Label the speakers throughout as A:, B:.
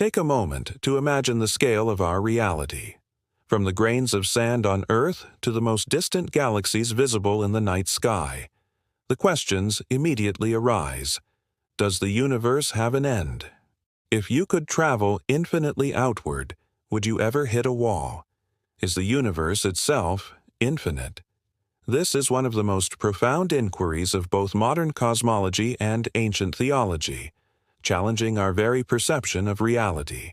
A: Take a moment to imagine the scale of our reality. From the grains of sand on Earth to the most distant galaxies visible in the night sky. The questions immediately arise. Does the universe have an end? If you could travel infinitely outward, would you ever hit a wall? Is the universe itself infinite? This is one of the most profound inquiries of both modern cosmology and ancient theology, challenging our very perception of reality.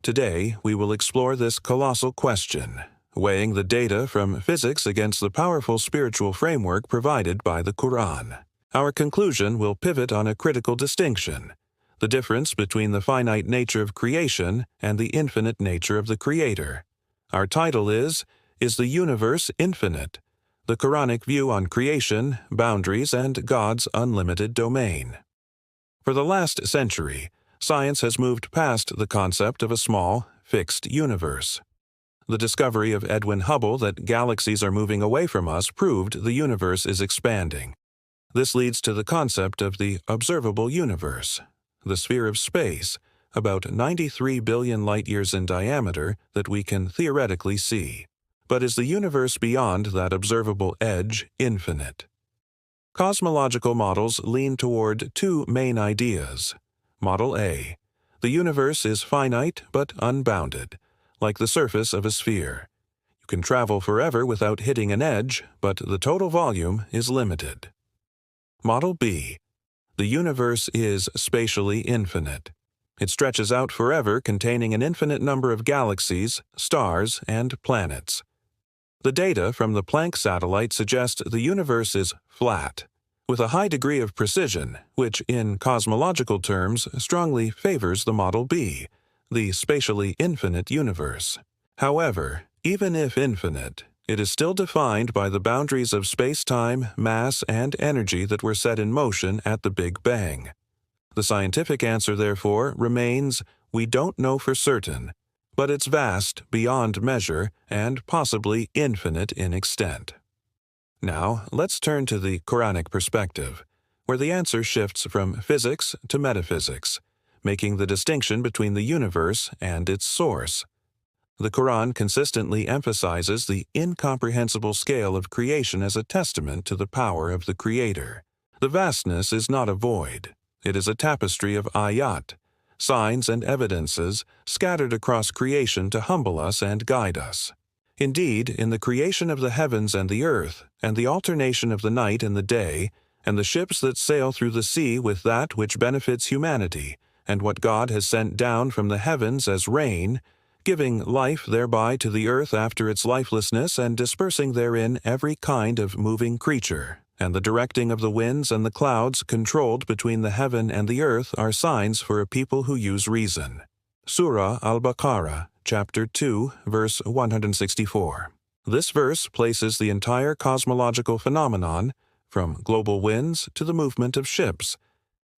A: Today, we will explore this colossal question, weighing the data from physics against the powerful spiritual framework provided by the Quran. Our conclusion will pivot on a critical distinction, the difference between the finite nature of creation and the infinite nature of the Creator. Our title is the Universe Infinite? The Quranic View on Creation, Boundaries, and God's Unlimited Domain. For the last century, science has moved past the concept of a small, fixed universe. The discovery of Edwin Hubble that galaxies are moving away from us proved the universe is expanding. This leads to the concept of the observable universe, the sphere of space, about 93 billion light-years in diameter that we can theoretically see. But is the universe beyond that observable edge infinite? Cosmological models lean toward two main ideas. Model A. The universe is finite but unbounded, like the surface of a sphere. You can travel forever without hitting an edge, but the total volume is limited. Model B. The universe is spatially infinite. It stretches out forever, containing an infinite number of galaxies, stars, and planets. The data from the Planck satellite suggest the universe is flat, with a high degree of precision, which in cosmological terms strongly favors the Model B, the spatially infinite universe. However, even if infinite, it is still defined by the boundaries of space-time, mass, and energy that were set in motion at the Big Bang. The scientific answer, therefore, remains, we don't know for certain, but it's vast beyond measure and possibly infinite in extent. Now, let's turn to the Quranic perspective, where the answer shifts from physics to metaphysics, making the distinction between the universe and its source. The Quran consistently emphasizes the incomprehensible scale of creation as a testament to the power of the Creator. The vastness is not a void. It is a tapestry of ayat, signs and evidences scattered across creation to humble us and guide us. Indeed, in the creation of the heavens and the earth, and the alternation of the night and the day, and the ships that sail through the sea with that which benefits humanity, and what God has sent down from the heavens as rain, giving life thereby to the earth after its lifelessness and dispersing therein every kind of moving creature, and the directing of the winds and the clouds controlled between the heaven and the earth are signs for a people who use reason. Surah Al-Baqarah, chapter 2, verse 164. This verse places the entire cosmological phenomenon, from global winds to the movement of ships,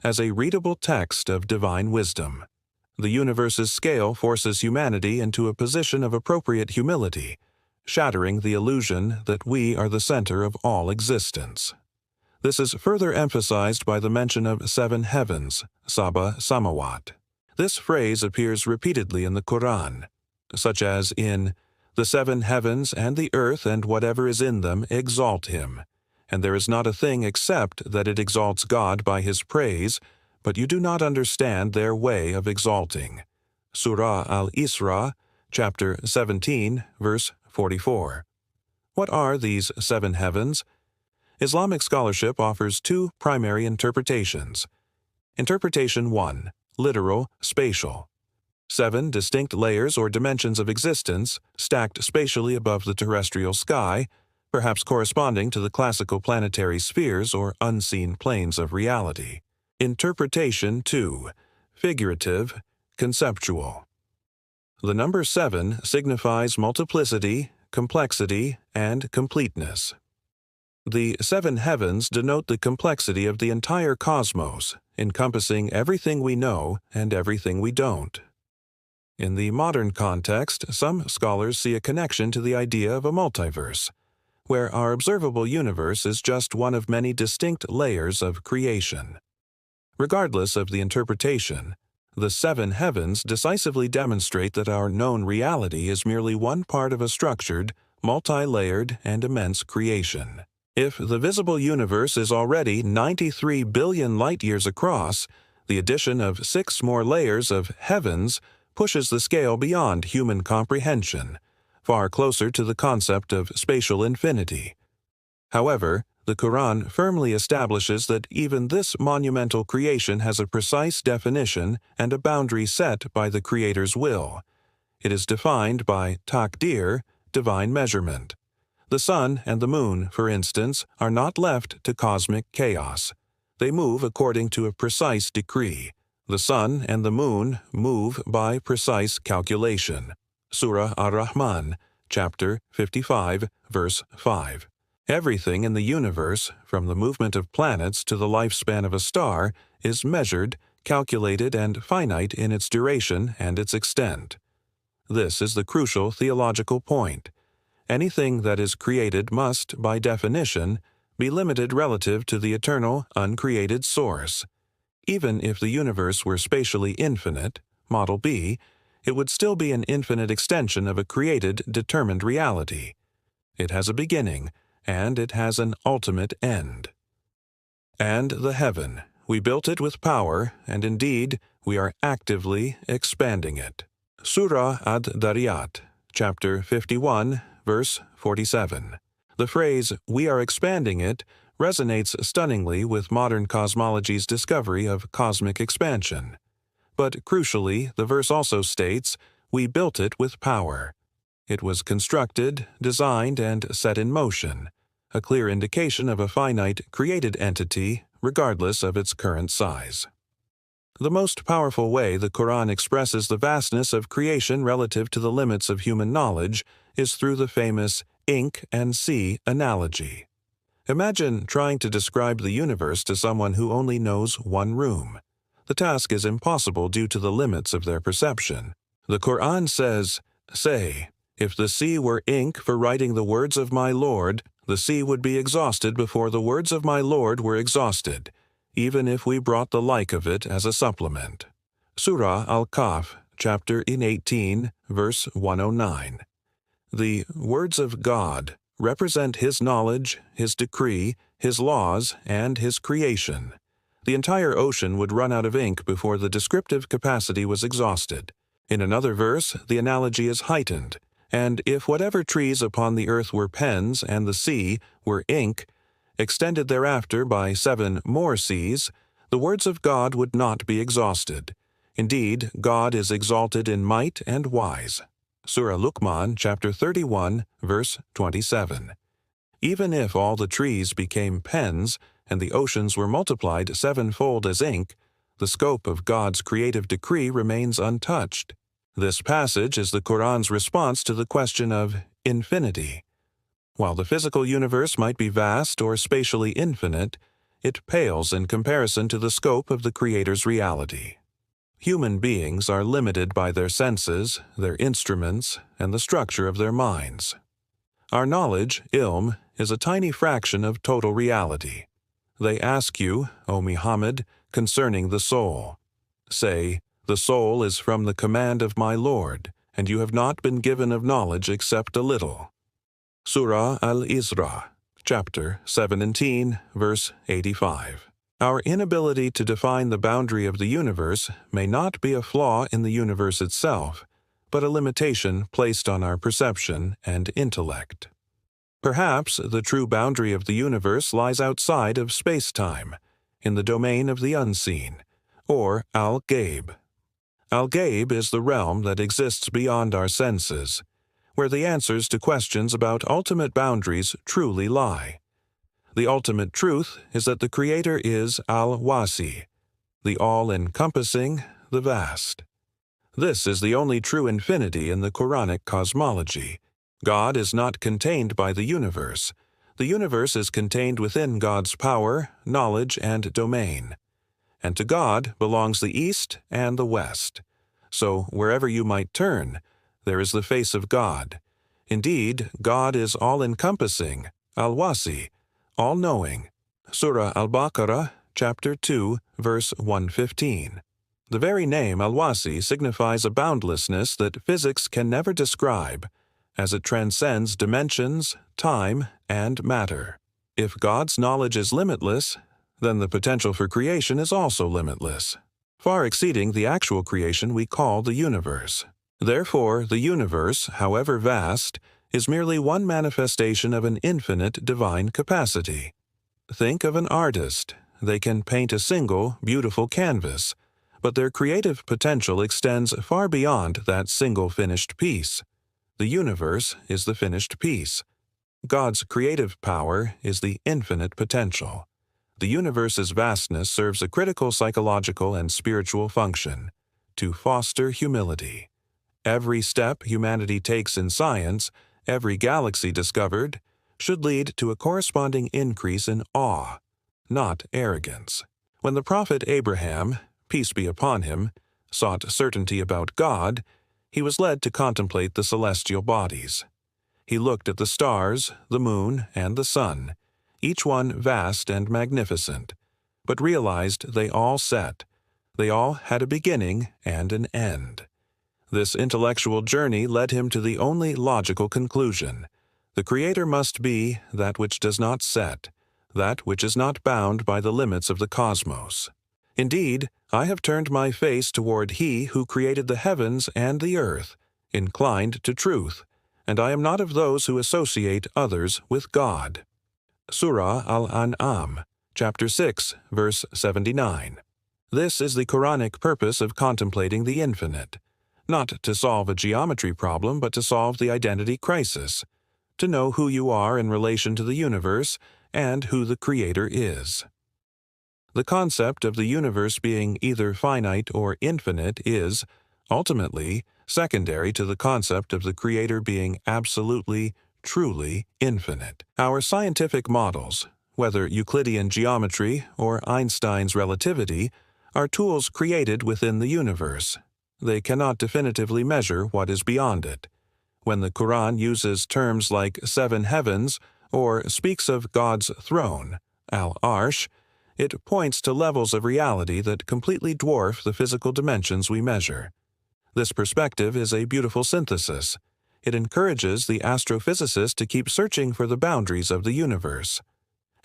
A: as a readable text of divine wisdom. The universe's scale forces humanity into a position of appropriate humility, shattering the illusion that we are the center of all existence. This is further emphasized by the mention of 7 heavens, Sab'a Samawat. This phrase appears repeatedly in the Quran, such as in, "The 7 heavens and the earth and whatever is in them exalt him, and there is not a thing except that it exalts God by his praise, but you do not understand their way of exalting." Surah Al-Isra, chapter 17, verse 44. What are these 7 heavens? Islamic scholarship offers 2 primary interpretations. Interpretation 1, literal, spatial. 7 distinct layers or dimensions of existence, stacked spatially above the terrestrial sky, perhaps corresponding to the classical planetary spheres or unseen planes of reality. Interpretation 2, figurative, conceptual. The number 7 signifies multiplicity, complexity, and completeness. The 7 heavens denote the complexity of the entire cosmos, encompassing everything we know and everything we don't. In the modern context, some scholars see a connection to the idea of a multiverse, where our observable universe is just one of many distinct layers of creation. Regardless of the interpretation, The seven heavens decisively demonstrate that our known reality is merely one part of a structured, multi-layered, and immense creation. If the visible universe is already 93 billion light-years across, the addition of 6 more layers of heavens pushes the scale beyond human comprehension, far closer to the concept of spatial infinity. However, the Quran firmly establishes that even this monumental creation has a precise definition and a boundary set by the Creator's will. It is defined by taqdir, divine measurement. The sun and the moon, for instance, are not left to cosmic chaos. They move according to a precise decree. The sun and the moon move by precise calculation. Surah Ar-Rahman, chapter 55, verse 5. Everything in the universe, from the movement of planets to the lifespan of a star, is measured, calculated, and finite in its duration and its extent. This is the crucial theological point. Anything that is created must, by definition, be limited relative to the eternal, uncreated source. Even if the universe were spatially infinite, Model B, it would still be an infinite extension of a created, determined reality. It has a beginning, and it has an ultimate end. And the heaven, we built it with power, and indeed, we are actively expanding it. Surah Ad-Dariyat, chapter 51, verse 47. The phrase, "we are expanding it," resonates stunningly with modern cosmology's discovery of cosmic expansion. But crucially, the verse also states, "we built it with power." It was constructed, designed, and set in motion, a clear indication of a finite, created entity, regardless of its current size. The most powerful way the Quran expresses the vastness of creation relative to the limits of human knowledge is through the famous ink and sea analogy. Imagine trying to describe the universe to someone who only knows one room. The task is impossible due to the limits of their perception. The Quran says, "Say, if the sea were ink for writing the words of my Lord, the sea would be exhausted before the words of my Lord were exhausted, even if we brought the like of it as a supplement." Surah Al-Kahf, chapter 18, verse 109. The words of God represent His knowledge, His decree, His laws, and His creation. The entire ocean would run out of ink before the descriptive capacity was exhausted. In another verse, the analogy is heightened, and if whatever trees upon the earth were pens and the sea were ink, extended thereafter by 7 more seas, the words of God would not be exhausted. Indeed, God is exalted in might and wise. Surah Luqman, chapter 31, verse 27. Even if all the trees became pens and the oceans were multiplied 7-fold as ink, the scope of God's creative decree remains untouched. This passage is the Quran's response to the question of infinity. While the physical universe might be vast or spatially infinite, it pales in comparison to the scope of the Creator's reality. Human beings are limited by their senses, their instruments, and the structure of their minds. Our knowledge, ilm, is a tiny fraction of total reality. They ask you, O Muhammad, concerning the soul. Say, "The soul is from the command of my Lord, and you have not been given of knowledge except a little." Surah Al-Isra, chapter 17, verse 85. Our inability to define the boundary of the universe may not be a flaw in the universe itself, but a limitation placed on our perception and intellect. Perhaps the true boundary of the universe lies outside of space-time, in the domain of the unseen, or Al-Ghaib. Al-Ghaib is the realm that exists beyond our senses, where the answers to questions about ultimate boundaries truly lie. The ultimate truth is that the Creator is Al-Wasi, the all-encompassing, the vast. This is the only true infinity in the Quranic cosmology. God is not contained by the universe. The universe is contained within God's power, knowledge, and domain. And to God belongs the East and the West. So wherever you might turn, there is the face of God. Indeed, God is all-encompassing, Al-Wasi, all-knowing. Surah Al-Baqarah, chapter 2, verse 115. The very name Alwasi signifies a boundlessness that physics can never describe, as it transcends dimensions, time, and matter. If God's knowledge is limitless, then the potential for creation is also limitless, far exceeding the actual creation we call the universe. Therefore, the universe, however vast, is merely one manifestation of an infinite divine capacity. Think of an artist. They can paint a single, beautiful canvas, but their creative potential extends far beyond that single finished piece. The universe is the finished piece. God's creative power is the infinite potential. The universe's vastness serves a critical psychological and spiritual function: to foster humility. Every step humanity takes in science, every galaxy discovered, should lead to a corresponding increase in awe, not arrogance. When the prophet Abraham, peace be upon him, sought certainty about God, he was led to contemplate the celestial bodies. He looked at the stars, the moon, and the sun, each one vast and magnificent, but realized they all set. They all had a beginning and an end. This intellectual journey led him to the only logical conclusion: the Creator must be that which does not set, that which is not bound by the limits of the cosmos. Indeed, I have turned my face toward He who created the heavens and the earth, inclined to truth, and I am not of those who associate others with God. Surah Al-An'am, chapter 6, verse 79. This is the Quranic purpose of contemplating the infinite, not to solve a geometry problem, but to solve the identity crisis, to know who you are in relation to the universe and who the Creator is. The concept of the universe being either finite or infinite is, ultimately, secondary to the concept of the Creator being absolutely, truly infinite. Our scientific models, whether Euclidean geometry or Einstein's relativity, are tools created within the universe. They cannot definitively measure what is beyond it. When the Quran uses terms like seven heavens or speaks of God's throne, al-Arsh, it points to levels of reality that completely dwarf the physical dimensions we measure. This perspective is a beautiful synthesis. It encourages the astrophysicist to keep searching for the boundaries of the universe.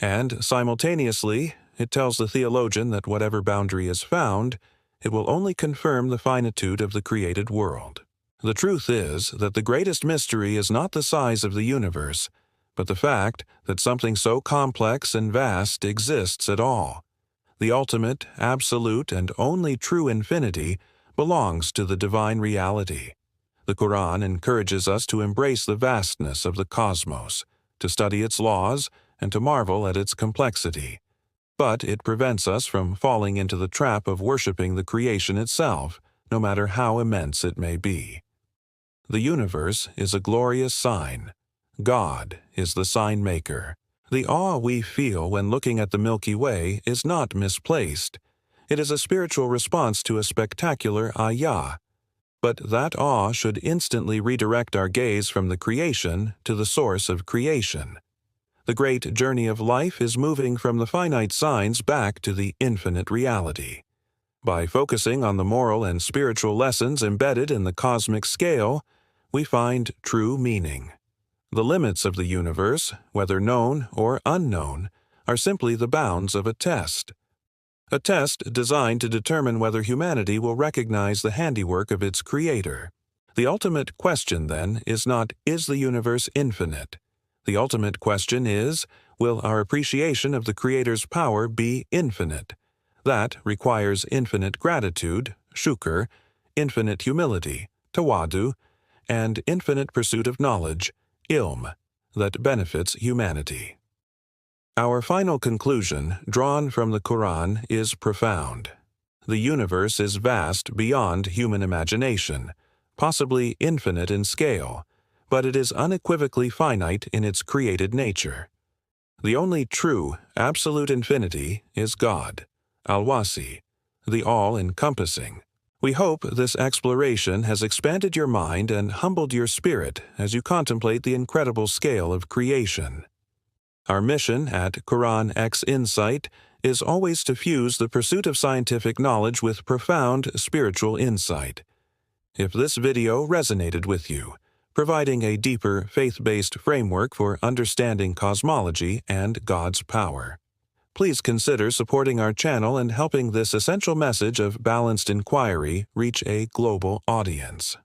A: And, simultaneously, it tells the theologian that whatever boundary is found, it will only confirm the finitude of the created world. The truth is that the greatest mystery is not the size of the universe, but the fact that something so complex and vast exists at all. The ultimate, absolute, and only true infinity belongs to the divine reality. The Quran encourages us to embrace the vastness of the cosmos, to study its laws, and to marvel at its complexity. But it prevents us from falling into the trap of worshiping the creation itself, no matter how immense it may be. The universe is a glorious sign. God is the sign maker. The awe we feel when looking at the Milky Way is not misplaced. It is a spiritual response to a spectacular ayah. But that awe should instantly redirect our gaze from the creation to the source of creation. The great journey of life is moving from the finite signs back to the infinite reality. By focusing on the moral and spiritual lessons embedded in the cosmic scale, we find true meaning. The limits of the universe, whether known or unknown, are simply the bounds of a test. A test designed to determine whether humanity will recognize the handiwork of its Creator. The ultimate question, then, is not, is the universe infinite? The ultimate question is, will our appreciation of the Creator's power be infinite? That requires infinite gratitude, shukr, infinite humility, tawadu, and infinite pursuit of knowledge, ilm, that benefits humanity. Our final conclusion, drawn from the Quran, is profound. The universe is vast beyond human imagination, possibly infinite in scale, but it is unequivocally finite in its created nature. The only true, absolute infinity is God, Al-Wasi, the all-encompassing. We hope this exploration has expanded your mind and humbled your spirit as you contemplate the incredible scale of creation. Our mission at Quran X Insight is always to fuse the pursuit of scientific knowledge with profound spiritual insight. If this video resonated with you, providing a deeper faith-based framework for understanding cosmology and God's power, please consider supporting our channel and helping this essential message of balanced inquiry reach a global audience.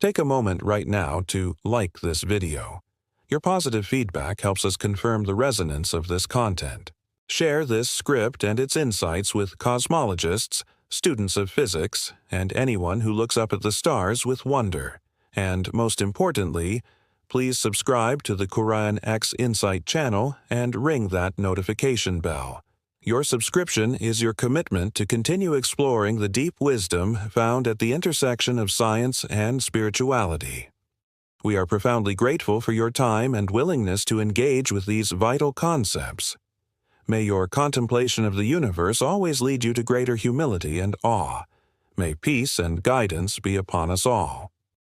A: Take a moment right now to like this video. Your positive feedback helps us confirm the resonance of this content. Share this script and its insights with cosmologists, students of physics, and anyone who looks up at the stars with wonder. And most importantly, please subscribe to the Quran X Insight channel and ring that notification bell. Your subscription is your commitment to continue exploring the deep wisdom found at the intersection of science and spirituality. We are profoundly grateful for your time and willingness to engage with these vital concepts. May your contemplation of the universe always lead you to greater humility and awe. May peace and guidance be upon us all.